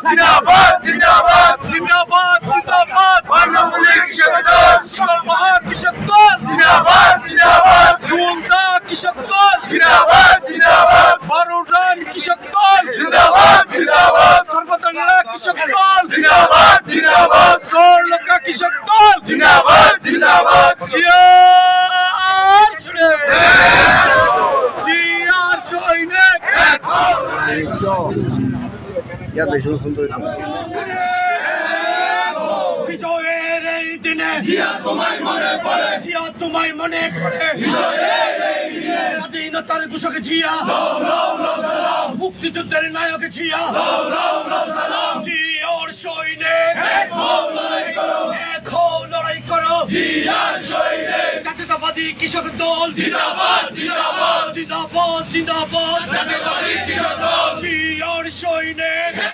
জিন্দাবাদ জিন্দাবাদ জিন্দাবাদ জিন্দাবাদ বর্ণমূলে কৃষক দল সকল মহান কৃষক দল জিন্দাবাদ জিন্দাবাদ জুলদা কৃষক দল জিন্দাবাদ জিন্দাবাদ বারুরান কৃষক দল জিন্দাবাদ জিন্দাবাদ সর্বদলীয় কৃষক দল জিন্দাবাদ জিন্দাবাদ সরলকা কৃষক দল জিন্দাবাদ জিন্দাবাদ জিয়ার ছড়ে জিয়ার সৈনিক বিজয়ের এই দিনে জিয়া তোমায় মনে পড়ে জিয়া তোমায় মনে পড়ে স্বাধীনতার ঘোষক জিয়া মুক্তিযুদ্ধের নায়ক জিয়া জিয়ার সৈনিক এখন লড়াই করো জিয়ার সৈনিক জাতীয়তাবাদী কৃষক দল জিন্দাবাদ জিন্দাবাদ জিন্দাবাদ জিন্দাবাদ জাতীয়তাবাদী কৃষক দল জিয়ার সৈনিক